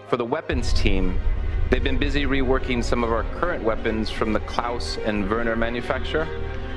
For the weapons team, they've been busy reworking some of our current weapons from the Klaus and Werner manufacturer.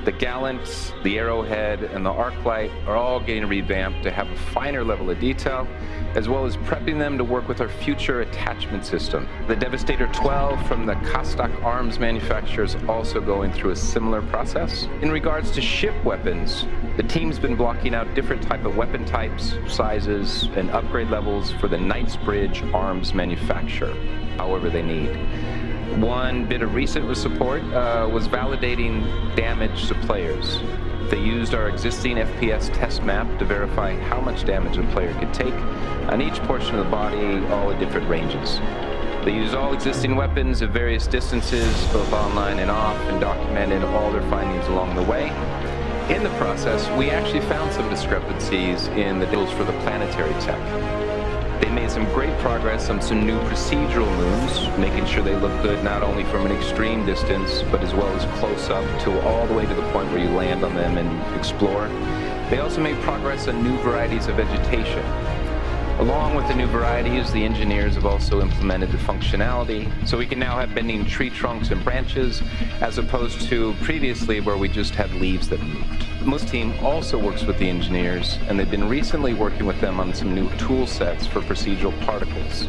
The Gallant, the Arrowhead, and the Arclight are all getting revamped to have a finer level of detail, as well as prepping them to work with our future attachment system. The Devastator 12 from the Kostak Arms manufacturer is also going through a similar process. In regards to ship weapons, the team's been blocking out different type of weapon types, sizes, and upgrade levels for the Knightsbridge Arms manufacturer, however they need. One bit of recent support was validating damage to players. They used our existing FPS test map to verify how much damage a player could take on each portion of the body, all at different ranges. They used all existing weapons at various distances, both online and off, and documented all their findings along the way. In the process, we actually found some discrepancies in the deals for the planetary tech. They made some great progress on some new procedural moves, making sure they look good not only from an extreme distance, but as well as close up to all the way to the point where you land on them and explore. They also made progress on new varieties of vegetation. Along with the new varieties, the engineers have also implemented the functionality, so we can now have bending tree trunks and branches, as opposed to previously where we just had leaves that moved. Most team also works with the engineers, and they've been recently working with them on some new tool sets for procedural particles.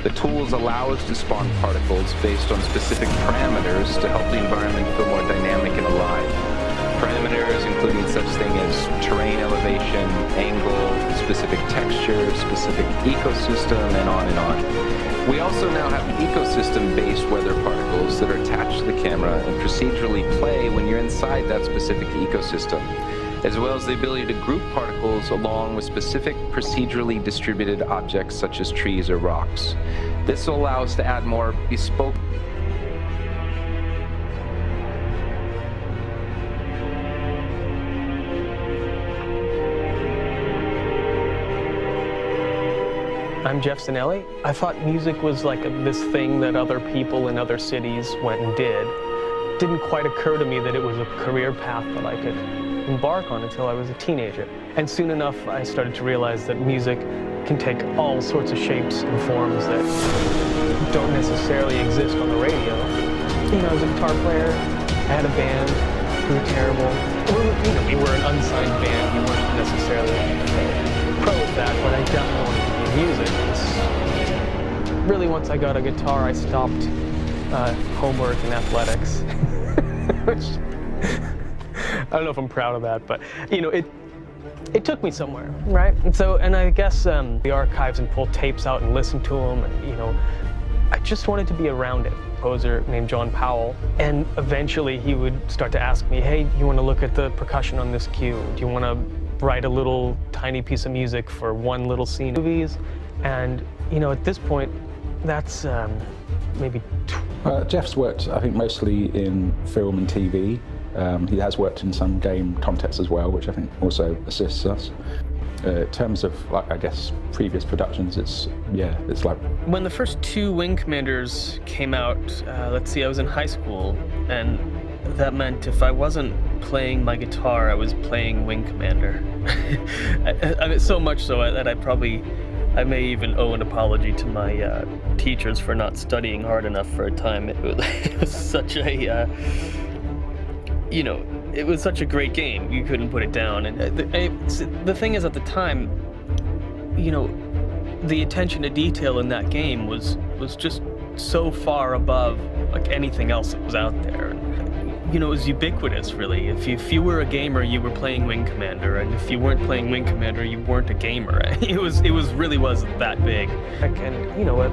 The tools allow us to spawn particles based on specific parameters to help the environment feel more dynamic and alive. Parameters including such thing as terrain elevation, angle, specific texture, specific ecosystem, and on and on. We also now have ecosystem-based weather particles that are attached to the camera and procedurally play when you're inside that specific ecosystem, as well as the ability to group particles along with specific procedurally distributed objects such as trees or rocks. This will allow us to add more bespoke I'm Jeff Sinelli. I thought music was like this thing that other people in other cities went and did. It didn't quite occur to me that it was a career path that I could embark on until I was a teenager. And soon enough, I started to realize that music can take all sorts of shapes and forms that don't necessarily exist on the radio. You know, I was a guitar player, I had a band, we were terrible. We were an unsigned band, we weren't necessarily pro at that, but I definitely wanted to be in music. Really, once I got a guitar, I stopped homework and athletics. Which, I don't know if I'm proud of that, but you know, it took me somewhere, right? And I guess the archives and pull tapes out and listen to them, and you know, I just wanted to be around it. A composer named John Powell, and eventually he would start to ask me, hey, you want to look at the percussion on this cue? Do you want to write a little tiny piece of music for one little scene in movies? And you know, at this point, that's maybe. Jeff's worked, I think, mostly in film and TV. He has worked in some game contexts as well, which I think also assists us. In terms of, like, I guess, previous productions, it's like... When the first two Wing Commanders came out, let's see, I was in high school, and that meant if I wasn't playing my guitar, I was playing Wing Commander. I mean, so much so that I may even owe an apology to my teachers for not studying hard enough for a time. It was such a, you know, it was such a great game. You couldn't put it down. And the thing is, at the time, you know, the attention to detail in that game was just so far above like anything else that was out there. You know, it was ubiquitous, really. If you were a gamer, you were playing Wing Commander, and if you weren't playing Wing Commander, you weren't a gamer. It really was that big. And you know,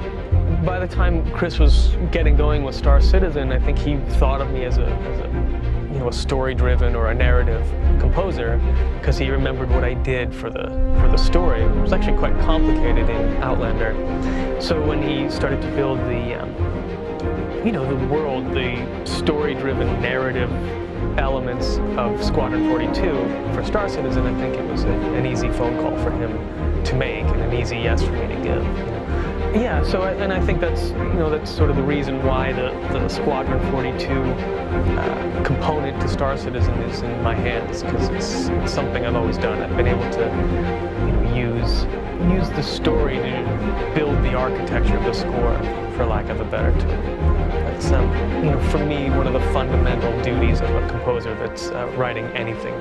by the time Chris was getting going with Star Citizen, I think he thought of me as a story-driven or a narrative composer, because he remembered what I did for the story. It was actually quite complicated in Outlander. So when he started to build the world, the story-driven narrative elements of Squadron 42 for Star Citizen, I think it was an easy phone call for him to make and an easy yes for me to give. Yeah, so I think that's sort of the reason why the Squadron 42 component to Star Citizen is in my hands, because it's something I've always done. I've been able to use the story to build the arc architecture of the score, for lack of a better term. That's, for me, one of the fundamental duties of a composer that's writing anything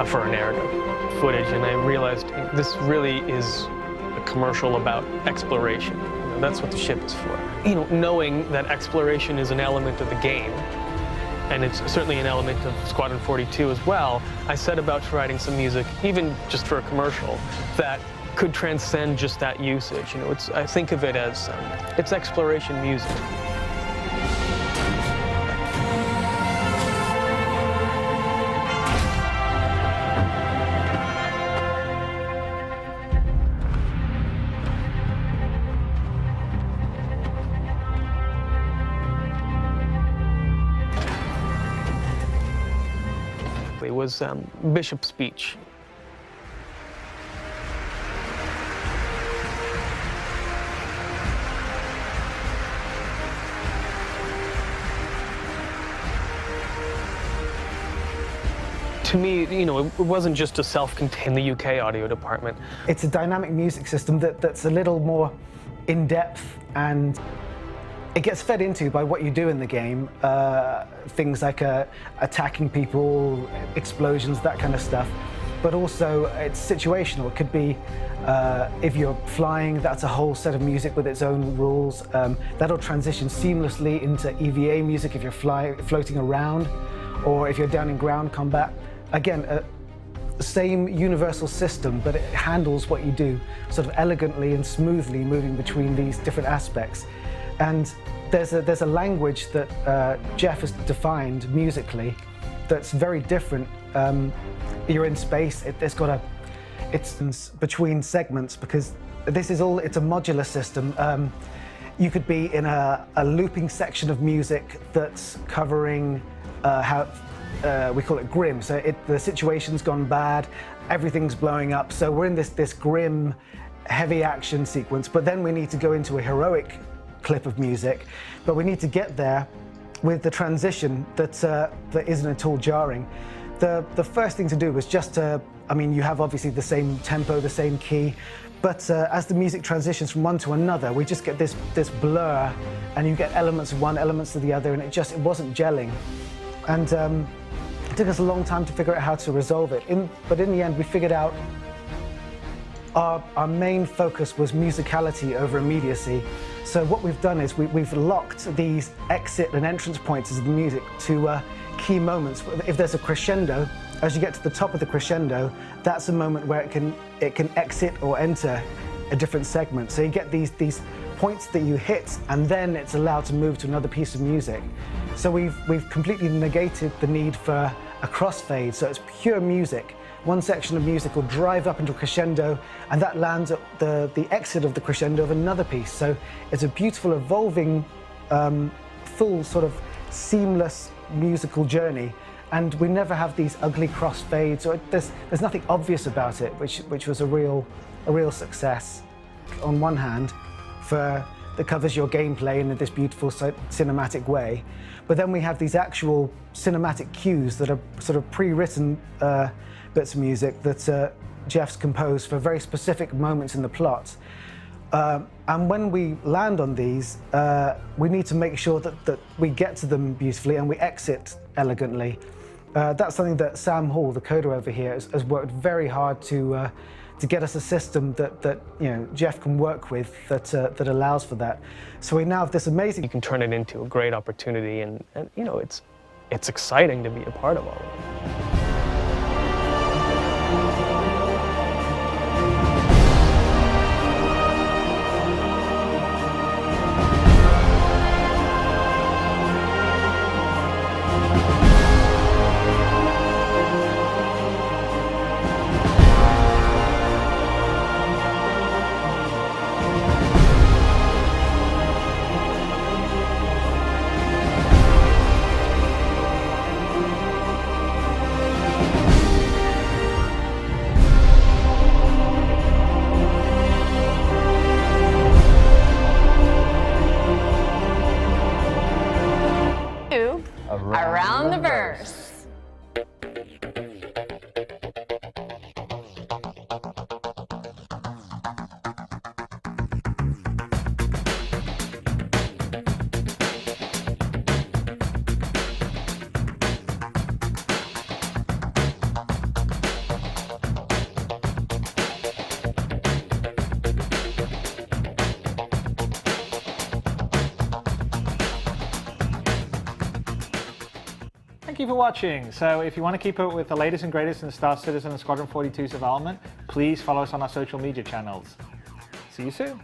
for a narrative footage. And I realized this really is a commercial about exploration. That's what the ship is for. Knowing that exploration is an element of the game, and it's certainly an element of Squadron 42 as well, I set about writing some music, even just for a commercial, that could transcend just that usage. I think of it as it's exploration music. It was Bishop's speech. To me, it wasn't just a self-contained, the UK audio department. It's a dynamic music system that's a little more in-depth, and it gets fed into by what you do in the game. Things like attacking people, explosions, that kind of stuff. But also, it's situational. It could be if you're flying, that's a whole set of music with its own rules. That'll transition seamlessly into EVA music if you're floating around, or if you're down in ground combat. Again, same universal system, but it handles what you do sort of elegantly and smoothly, moving between these different aspects. And there's a language that Jeff has defined musically that's very different. You're in space. It's between segments, because it's a modular system. You could be in a looping section of music that's covering we call it grim. So the situation's gone bad, everything's blowing up. So we're in this grim, heavy action sequence, but then we need to go into a heroic clip of music, but we need to get there with the transition that isn't at all jarring. The first thing to do was just to, you have obviously the same tempo, the same key, but as the music transitions from one to another, we just get this blur, and you get elements of one, elements of the other, and it wasn't gelling. And it took us a long time to figure out how to resolve it. But in the end, we figured out our main focus was musicality over immediacy. So what we've done is we've locked these exit and entrance points of the music to key moments. If there's a crescendo, as you get to the top of the crescendo, that's a moment where it can exit or enter a different segment. So you get these points that you hit, and then it's allowed to move to another piece of music. So we've completely negated the need for a crossfade, so it's pure music. One section of music will drive up into a crescendo, and that lands at the exit of the crescendo of another piece. So it's a beautiful, evolving, full sort of seamless musical journey. And we never have these ugly crossfades, or there's nothing obvious about it, which was a real success. On one hand, that covers your gameplay in this beautiful cinematic way. But then we have these actual cinematic cues that are sort of pre-written bits of music that Jeff's composed for very specific moments in the plot. And when we land on these, we need to make sure that we get to them beautifully and we exit elegantly. That's something that Sam Hall, the coder over here, has worked very hard to get us a system that Jeff can work with that allows for that. So we now have this amazing. You can turn it into a great opportunity, and it's exciting to be a part of all of it. Around the verse. thank you for watching. So if you want to keep up with the latest and greatest in Star Citizen and Squadron 42's development, please follow us on our social media channels. See you soon.